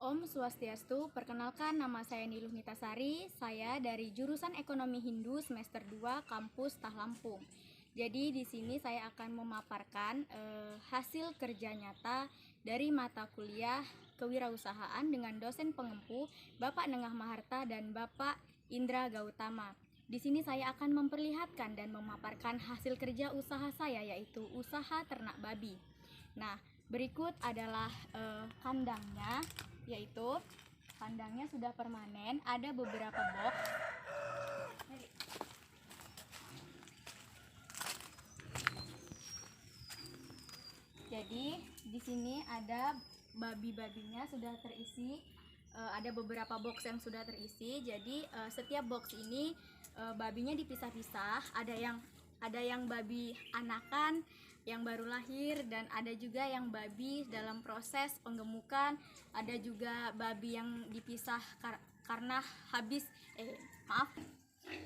Om Swastiastu, perkenalkan nama saya Niluh Nitasari, saya dari jurusan Ekonomi Hindu semester 2 kampus Tah Lampung. Jadi di sini saya akan memaparkan hasil kerja nyata dari mata kuliah kewirausahaan dengan dosen pengempu Bapak Nengah Maharta dan Bapak Indra Gautama. Di sini saya akan memperlihatkan dan memaparkan hasil kerja usaha saya, yaitu usaha ternak babi. Nah, berikut adalah kandangnya, yaitu kandangnya sudah permanen, ada beberapa box. Jadi di sini ada babi-babinya sudah terisi, ada beberapa box yang sudah terisi. Jadi setiap box ini babinya dipisah-pisah. Ada yang babi anakan yang baru lahir, dan ada juga yang babi dalam proses penggemukan. Ada juga babi yang dipisah karena habis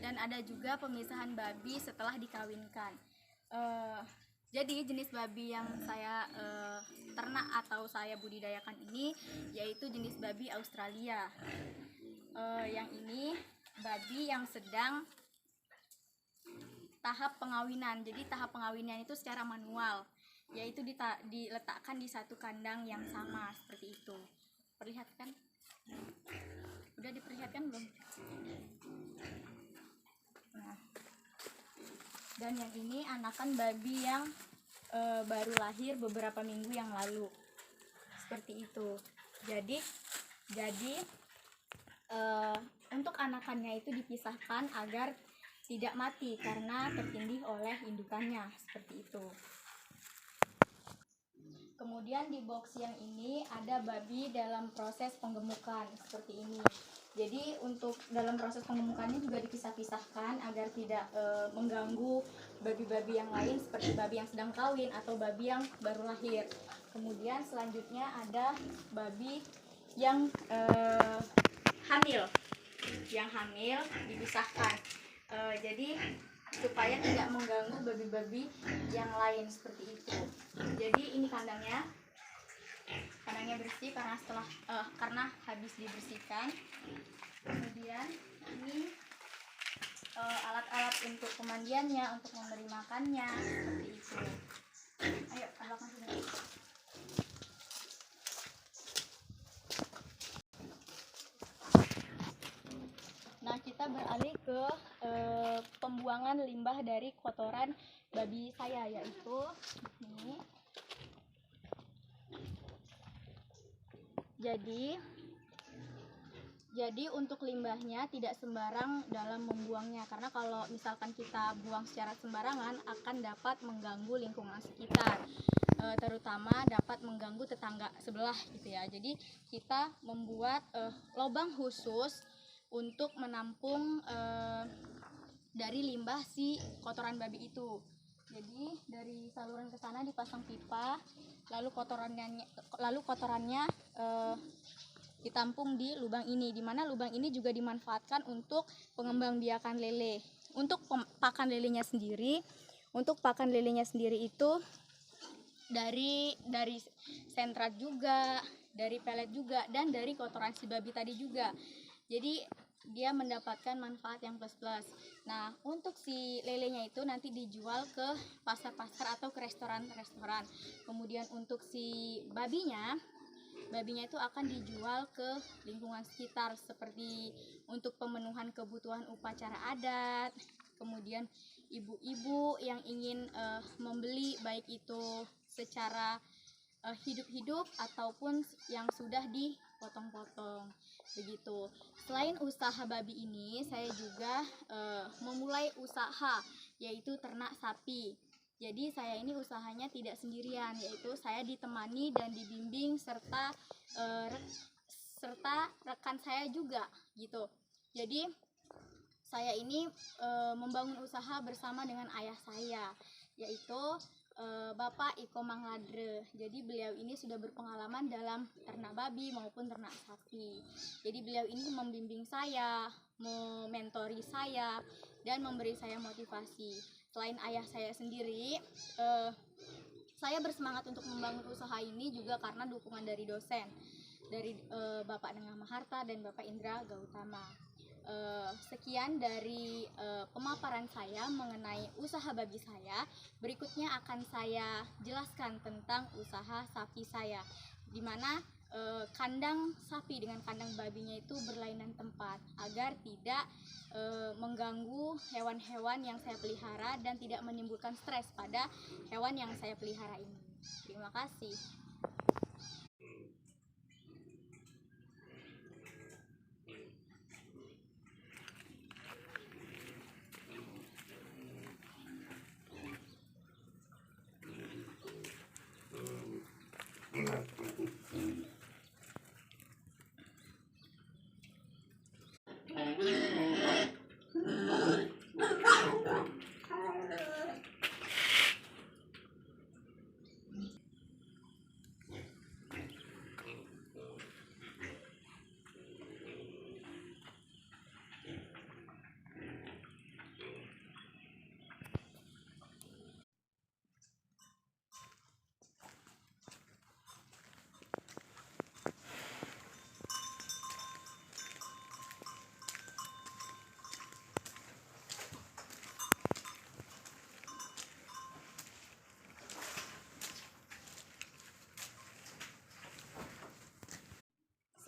dan ada juga pemisahan babi setelah dikawinkan. Jadi jenis babi yang saya ternak atau saya budidayakan ini yaitu jenis babi Australia. Yang ini babi yang sedang tahap pengawinan. Jadi tahap pengawinannya itu secara manual, yaitu diletakkan di satu kandang yang sama seperti itu. Perlihatkan? Udah diperlihatkan belum? Nah, dan yang ini anakan babi yang baru lahir beberapa minggu yang lalu, seperti itu. Jadi untuk anakannya itu dipisahkan agar tidak mati karena tertindih oleh indukannya, seperti itu. Kemudian di box yang ini ada babi dalam proses penggemukan, seperti ini. Jadi untuk dalam proses penggemukannya juga dipisah-pisahkan agar tidak mengganggu babi-babi yang lain, seperti babi yang sedang kawin atau babi yang baru lahir. Kemudian selanjutnya ada babi yang hamil. Yang hamil dipisahkan. Jadi supaya tidak mengganggu babi-babi yang lain, seperti itu. Jadi ini kandangnya bersih karena habis dibersihkan. Kemudian ini alat-alat untuk pemandiannya, untuk memberi makannya, seperti itu. Ayo tambahkan sini. Nah, kita beralih ke pembuangan limbah dari kotoran babi saya, yaitu ini. Jadi untuk limbahnya tidak sembarang dalam membuangnya, karena kalau misalkan kita buang secara sembarangan akan dapat mengganggu lingkungan sekitar, terutama dapat mengganggu tetangga sebelah gitu ya. Jadi kita membuat lubang khusus untuk menampung dari limbah si kotoran babi itu. Jadi dari saluran ke sana dipasang pipa, lalu kotorannya ditampung di lubang ini, di mana lubang ini juga dimanfaatkan untuk pengembangbiakan lele. Untuk pakan lelenya sendiri itu dari sentrat juga, dari pelet juga, dan dari kotoran si babi tadi juga. Jadi dia mendapatkan manfaat yang plus-plus. Nah, untuk si lelenya itu nanti dijual ke pasar-pasar atau ke restoran-restoran. Kemudian untuk si babinya itu akan dijual ke lingkungan sekitar, seperti untuk pemenuhan kebutuhan upacara adat. Kemudian ibu-ibu yang ingin membeli, baik itu secara hidup-hidup ataupun yang sudah dipotong-potong, begitu. Selain usaha babi ini, saya juga memulai usaha, yaitu ternak sapi. Jadi saya ini usahanya tidak sendirian, yaitu saya ditemani dan dibimbing serta rekan saya juga gitu. Jadi saya ini membangun usaha bersama dengan ayah saya, yaitu Bapak Iko Mangladre. Jadi beliau ini sudah berpengalaman dalam ternak babi maupun ternak sapi. Jadi beliau ini membimbing saya, mementori saya, dan memberi saya motivasi. Selain ayah saya sendiri, saya bersemangat untuk membangun usaha ini juga karena dukungan dari dosen. dari Bapak Nengah Maharta dan Bapak Indra Gautama. Sekian dari pemaparan saya mengenai usaha babi saya. Berikutnya akan saya jelaskan tentang usaha sapi saya, di mana kandang sapi dengan kandang babinya itu berlainan tempat agar tidak mengganggu hewan-hewan yang saya pelihara dan tidak menimbulkan stres pada hewan yang saya pelihara ini. Terima kasih.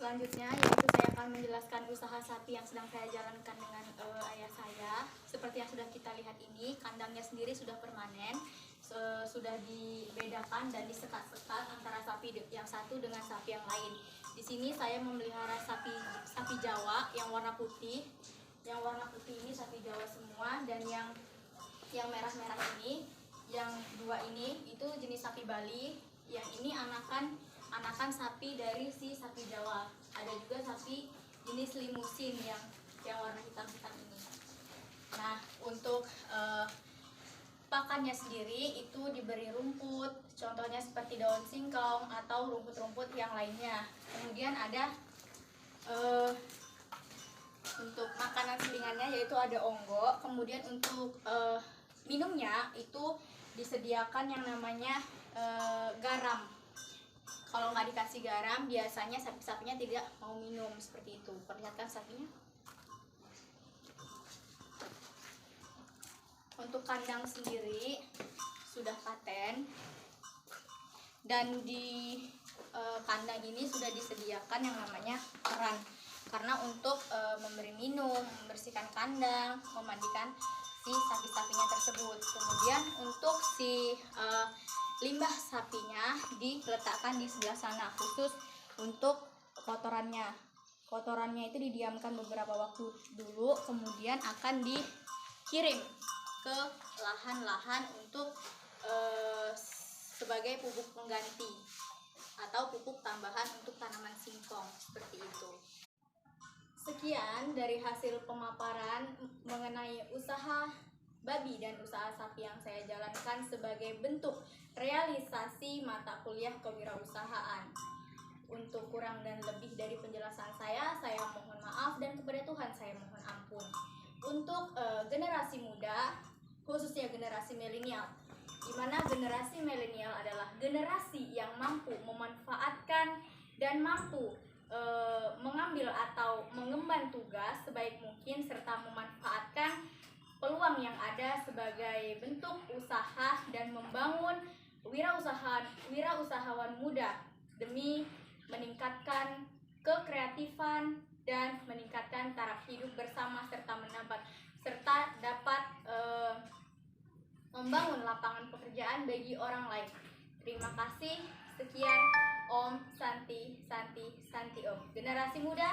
Selanjutnya yaitu saya akan menjelaskan usaha sapi yang sedang saya jalankan dengan ayah saya. Seperti yang sudah kita lihat ini, kandangnya sendiri sudah permanen, sudah dibedakan dan disekat-sekat antara sapi yang satu dengan sapi yang lain. Di sini saya memelihara sapi Jawa yang warna putih. Yang warna putih ini sapi Jawa semua, dan yang merah-merah ini, yang dua ini itu jenis sapi Bali. Yang ini anakan sapi dari si sapi Jawa. Ada juga sapi jenis limusin yang warna hitam-hitam ini. Nah, untuk pakannya sendiri itu diberi rumput, contohnya seperti daun singkong atau rumput-rumput yang lainnya. Kemudian ada untuk makanan selingannya yaitu ada onggo. Kemudian untuk minumnya itu disediakan yang namanya garam. Kalau nggak dikasih garam, biasanya sapi-sapinya tidak mau minum, seperti itu. Perlihatkan sapinya. Untuk kandang sendiri sudah paten, dan di kandang ini sudah disediakan yang namanya keran, karena untuk memberi minum, membersihkan kandang, memandikan si sapi-sapinya tersebut. Kemudian untuk si limbah sapinya diletakkan di sebelah sana, khusus untuk kotorannya. Kotorannya itu didiamkan beberapa waktu dulu, kemudian akan dikirim ke lahan-lahan untuk sebagai pupuk pengganti atau pupuk tambahan untuk tanaman singkong, seperti itu. Sekian dari hasil pemaparan mengenai usaha babi dan usaha sapi yang saya jalankan sebagai bentuk realisasi mata kuliah kewirausahaan. Untuk kurang dan lebih dari penjelasan saya mohon maaf, dan kepada Tuhan saya mohon ampun. Untuk generasi muda, khususnya generasi milenial, di mana generasi milenial adalah generasi yang mampu memanfaatkan dan mampu mengambil atau mengemban tugas sebaik mungkin, serta memanfaatkan peluang yang ada sebagai bentuk usaha dan membangun wirausahawan muda demi meningkatkan kekreatifan dan meningkatkan taraf hidup bersama, serta dapat membangun lapangan pekerjaan bagi orang lain. Terima kasih. Sekian. Om Santi Santi Santi Om. Generasi muda,